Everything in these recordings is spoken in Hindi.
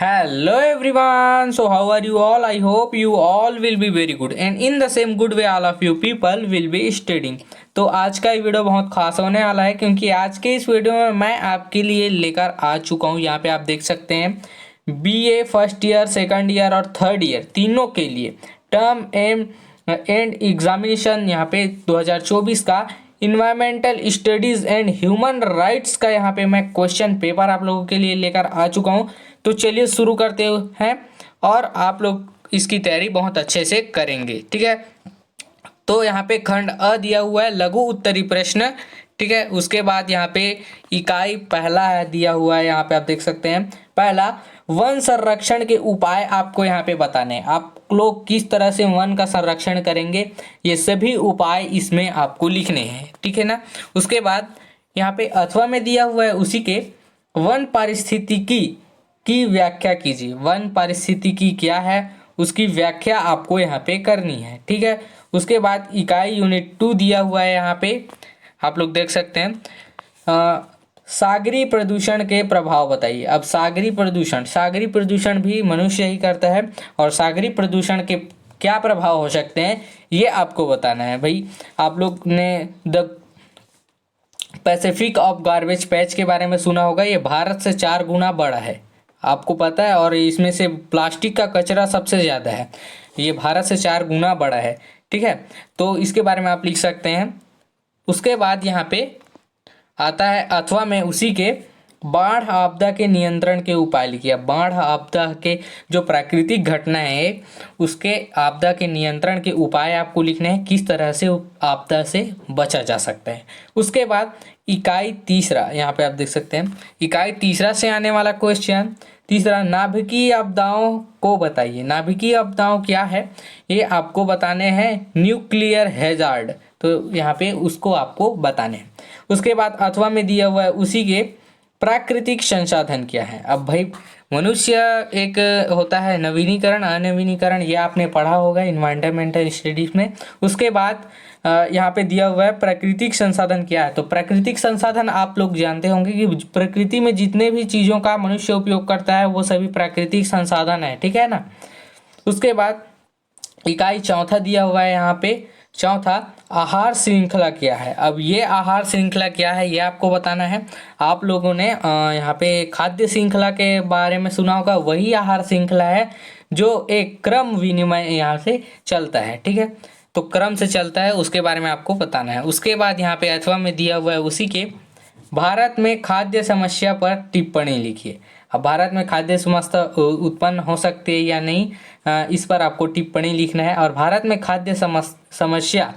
Hello everyone. So how are you all? I hope you all will be very good and in the same good way all of you people will be studying. तो आज का ये वीडियो बहुत खास होने वाला है क्योंकि आज के इस वीडियो में मैं आपके लिए लेकर आ चुका हूँ। यहाँ पे आप देख सकते हैं BA first year, second year और थर्ड ईयर तीनों के लिए टर्म एंड एग्जामिनेशन यहाँ पे 2024 का environmental studies and human rights का यहाँ पे मैं क्वेश्चन पेपर आप लोगों के लिए लेकर आ चुका हूँ। तो चलिए शुरू करते हैं और आप लोग इसकी तैयारी बहुत अच्छे से करेंगे, ठीक है। तो यहाँ पे खंड अ दिया हुआ है लघु उत्तरी प्रश्न, ठीक है। उसके बाद यहाँ पे इकाई पहला है दिया हुआ है, यहाँ पे आप देख सकते हैं पहला वन संरक्षण के उपाय आपको यहाँ पे बताने हैं। आप लोग किस तरह से वन का संरक्षण करेंगे ये सभी उपाय इसमें आपको लिखने हैं, ठीक है ना। उसके बाद यहाँ पे अथवा में दिया हुआ है उसी के वन पारिस्थितिकी की व्याख्या कीजिए। वन पारिस्थितिकी क्या है उसकी व्याख्या आपको यहाँ पे करनी है, ठीक है। उसके बाद इकाई यूनिट 2 दिया हुआ है, यहाँ पे आप लोग देख सकते हैं सागरी प्रदूषण के प्रभाव बताइए। अब सागरी प्रदूषण भी मनुष्य ही करता है और सागरी प्रदूषण के क्या प्रभाव हो सकते हैं ये आपको बताना है भाई। आप लोग ने the Pacific of garbage patch के बारे में सुना होगा, ये भारत से 4 गुना बड़ा है, आपको पता है। और इसमें से प्लास्टिक का कचरा सबसे ज़्यादा है, ये भारत से 4 गुना बड़ा है, ठीक है। तो इसके बारे में आप लिख सकते हैं। उसके बाद यहाँ पे आता है अथवा में उसी के बाढ़ आपदा के नियंत्रण के उपाय लिखिए। बाढ़ आपदा के जो प्राकृतिक घटना है उसके आपदा के नियंत्रण के उपाय आपको लिखने हैं, किस तरह से आपदा से बचा जा सकता है। उसके बाद इकाई तीसरा, यहाँ पे आप देख सकते हैं इकाई तीसरा से आने वाला क्वेश्चन तीसरा, नाभिकीय आपदाओं को बताइए। नाभिकीय आपदाओं क्या है ये आपको बताने हैं, न्यूक्लियर हैजार्ड, तो यहाँ पे उसको आपको बताने हैं। उसके बाद अथवा में दिया हुआ है उसी के प्राकृतिक संसाधन क्या है। अब भाई मनुष्य एक होता है नवीनीकरण अनवीनीकरण, ये आपने पढ़ा होगा इन्वायरमेंटल स्टडीज में। उसके बाद यहाँ पे दिया हुआ है प्राकृतिक संसाधन क्या है। तो प्राकृतिक संसाधन आप लोग जानते होंगे कि प्रकृति में जितने भी चीज़ों का मनुष्य उपयोग करता है वो सभी प्राकृतिक संसाधन है, ठीक है ना। उसके बाद इकाई चौथा दिया हुआ है यहाँ पे चौथा, आहार श्रृंखला क्या है। अब ये आहार श्रृंखला क्या है ये आपको बताना है। आप लोगों ने यहाँ पे खाद्य श्रृंखला के बारे में सुना होगा, वही आहार श्रृंखला है जो एक क्रम विनिमय यहाँ से चलता है, ठीक है। तो क्रम से चलता है उसके बारे में आपको बताना है। उसके बाद यहाँ पे अथवा में दिया हुआ है उसी के भारत में खाद्य समस्या पर टिप्पणी लिखिए। अब भारत में खाद्य समस्या उत्पन्न हो सकती है या नहीं, इस पर आपको टिप्पणी लिखना है। और भारत में खाद्य समस्या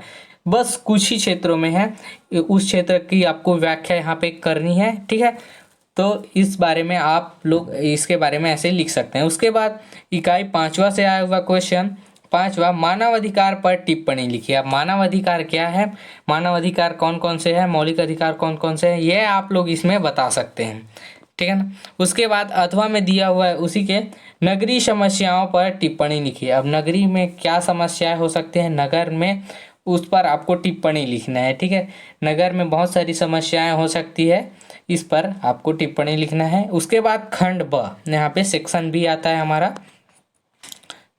बस कुछ ही क्षेत्रों में है, उस क्षेत्र की आपको व्याख्या यहाँ पे करनी है, ठीक है। तो इस बारे में आप लोग इसके बारे में ऐसे लिख सकते हैं। उसके बाद इकाई पांचवा से आया हुआ क्वेश्चन पांचवा, मानव अधिकार पर टिप्पणी लिखिए। अब मानव अधिकार क्या है, मानव अधिकार कौन कौन से हैं, मौलिक अधिकार कौन कौन से हैं, ये आप लोग इसमें बता सकते हैं, ठीक है ना। उसके बाद अथवा में दिया हुआ है उसी के नगरीय समस्याओं पर टिप्पणी लिखिए। अब नगरी में क्या समस्याएं हो सकती हैं नगर में, उस पर आपको टिप्पणी लिखना है, ठीक है। नगर में बहुत सारी समस्याएं हो सकती है, इस पर आपको टिप्पणी लिखना है। उसके बाद खंड ब, यहाँ पे सेक्शन बी आता है हमारा,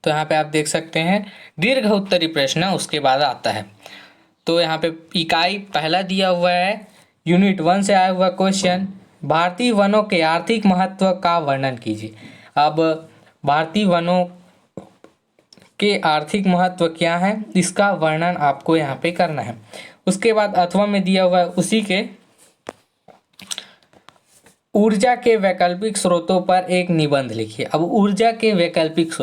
तो यहाँ पे आप देख सकते हैं दीर्घ उत्तरी प्रश्न उसके बाद आता है। तो यहाँ पे इकाई पहला दिया हुआ है यूनिट 1 से आया हुआ क्वेश्चन, भारतीय वनों के आर्थिक महत्व का वर्णन कीजिए। अब भारतीय वनों के आर्थिक महत्व क्या है इसका वर्णन आपको यहाँ पे करना है। उसके बाद अथवा में दिया हुआ है उसी के ऊर्जा के वैकल्पिक स्रोतों पर एक निबंध लिखिए। अब ऊर्जा के वैकल्पिक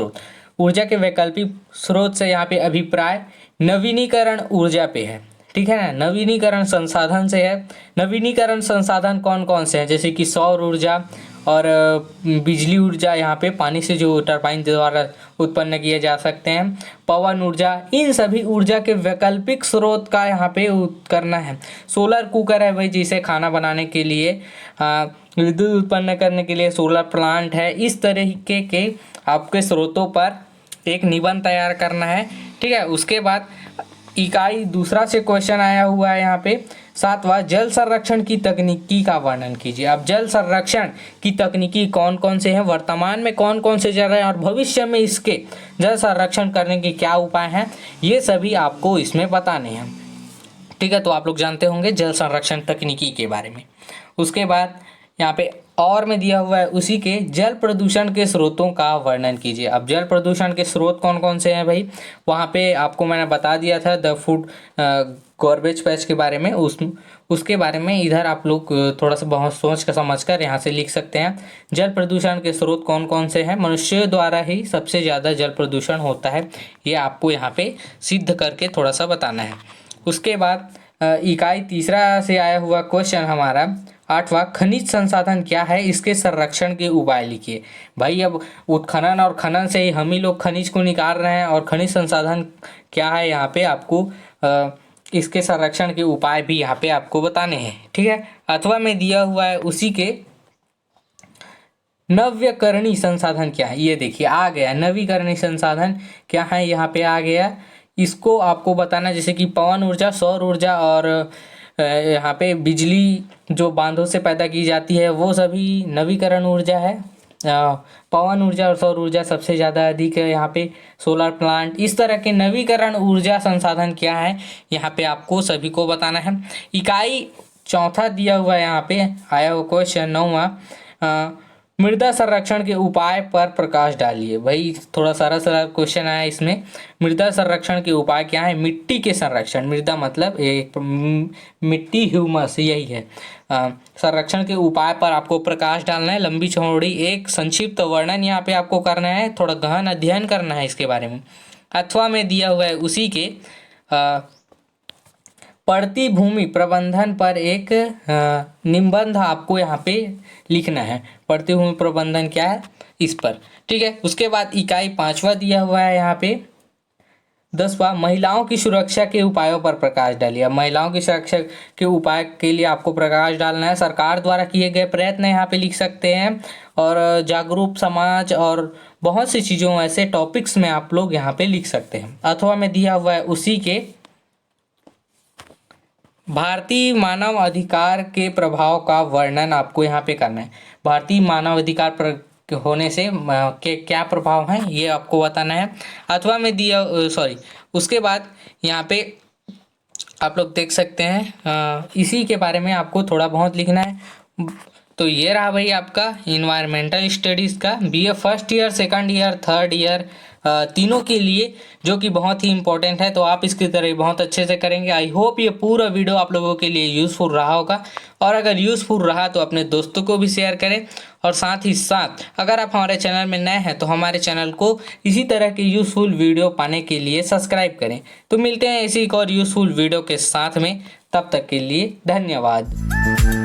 स्रोत से यहाँ पे अभिप्राय नवीनीकरण ऊर्जा पे है, ठीक है ना। नवीनीकरण संसाधन से है। नवीनीकरण संसाधन कौन कौन से हैं, जैसे कि सौर ऊर्जा और बिजली ऊर्जा, यहाँ पे पानी से जो टरबाइन द्वारा उत्पन्न किए जा सकते हैं, पवन ऊर्जा, इन सभी ऊर्जा के वैकल्पिक स्रोत का यहाँ पे करना है। सोलर कुकर है भाई, जिसे खाना बनाने के लिए विद्युत उत्पन्न करने के लिए सोलर प्लांट है। इस तरीके के आपके स्रोतों पर एक निबंध तैयार करना है, ठीक है। उसके बाद इकाई दूसरा से क्वेश्चन आया हुआ है यहाँ पे, सातवां, जल संरक्षण की तकनीकी का वर्णन कीजिए। अब जल संरक्षण की तकनीकी कौन कौन से हैं, वर्तमान में कौन कौन से चल रहे हैं और भविष्य में इसके जल संरक्षण करने के क्या उपाय हैं, ये सभी आपको इसमें बताने हैं। ठीक है, तो आप लोग जानते होंगे जल संरक्षण तकनीकी के बारे में। उसके बाद यहाँ पे और में दिया हुआ है उसी के, जल प्रदूषण के स्रोतों का वर्णन कीजिए। अब जल प्रदूषण के स्रोत कौन कौन से हैं भाई, वहाँ पे आपको मैंने बता दिया था द फूड गार्बेज पैच के बारे में, उसके बारे में इधर आप लोग थोड़ा सा बहुत सोच कर समझ कर यहाँ से लिख सकते हैं। जल प्रदूषण के स्रोत कौन कौन से हैं, मनुष्य द्वारा ही सबसे ज़्यादा जल प्रदूषण होता है, ये आपको यहाँ पे सिद्ध करके थोड़ा सा बताना है। उसके बाद इकाई तीसरा से आया हुआ क्वेश्चन हमारा 8वां, खनिज संसाधन क्या है, इसके संरक्षण के उपाय लिखिए। भाई अब उत्खनन और खनन से ही हम ही लोग खनिज को निकाल रहे हैं, और खनिज संसाधन क्या है यहाँ पे आपको इसके संरक्षण के उपाय भी यहाँ पे आपको बताने हैं। ठीक है, अथवा में दिया हुआ है उसी के, नव्यकरणीय संसाधन क्या है, ये देखिए आ गया, नवीकरणीय संसाधन क्या है यहाँ पे आ गया, इसको आपको बताना, जैसे कि पवन ऊर्जा, सौर ऊर्जा और यहाँ पे बिजली जो बांधों से पैदा की जाती है वो सभी नवीकरण ऊर्जा है। पवन ऊर्जा और सौर ऊर्जा सबसे ज़्यादा अधिक है यहाँ पे, सोलर प्लांट, इस तरह के नवीकरण ऊर्जा संसाधन क्या है यहाँ पे आपको सभी को बताना है। इकाई चौथा दिया हुआ है यहाँ पे आया हुआ क्वेश्चन 9वां, मृदा संरक्षण के उपाय पर प्रकाश डालिए। भाई थोड़ा सारा क्वेश्चन आया इसमें, मृदा संरक्षण के उपाय क्या है, मिट्टी के संरक्षण, मृदा मतलब एक मिट्टी, ह्यूमस यही है, संरक्षण के उपाय पर आपको प्रकाश डालना है। लंबी चौड़ी एक संक्षिप्त वर्णन यहाँ पे आपको करना है, थोड़ा गहन अध्ययन करना है इसके बारे में। अथवा में दिया हुआ है उसी के, पड़ती भूमि प्रबंधन पर एक निबंध आपको यहाँ पे लिखना है। पड़ती भूमि प्रबंधन क्या है इस पर। ठीक है, उसके बाद इकाई 5वां दिया हुआ है यहाँ पे 10वां, महिलाओं की सुरक्षा के उपायों पर प्रकाश डालिए। महिलाओं की सुरक्षा के उपाय के लिए आपको प्रकाश डालना है, सरकार द्वारा किए गए प्रयत्न यहाँ पे लिख सकते हैं, और जागरूक समाज और बहुत सी चीज़ों ऐसे टॉपिक्स में आप लोग यहाँ पे लिख सकते हैं। अथवा में दिया हुआ है उसी के, भारतीय मानव अधिकार के प्रभाव का वर्णन आपको यहाँ पे करना है। भारतीय मानव अधिकार होने से के क्या प्रभाव हैं ये आपको बताना है। अथवा में दिया उसके बाद यहाँ पे आप लोग देख सकते हैं इसी के बारे में आपको थोड़ा बहुत लिखना है। तो ये रहा भाई आपका इन्वायरमेंटल स्टडीज़ का BA first year, second year, third year, तीनों के लिए, जो कि बहुत ही इंपॉर्टेंट है। तो आप इसकी तरह बहुत अच्छे से करेंगे। आई होप ये पूरा वीडियो आप लोगों के लिए यूज़फुल रहा होगा, और अगर यूज़फुल रहा तो अपने दोस्तों को भी शेयर करें, और साथ ही साथ अगर आप हमारे चैनल में नए हैं तो हमारे चैनल को इसी तरह के यूज़फुल वीडियो पाने के लिए सब्सक्राइब करें। तो मिलते हैं इसी एक और यूज़फुल वीडियो के साथ में, तब तक के लिए धन्यवाद।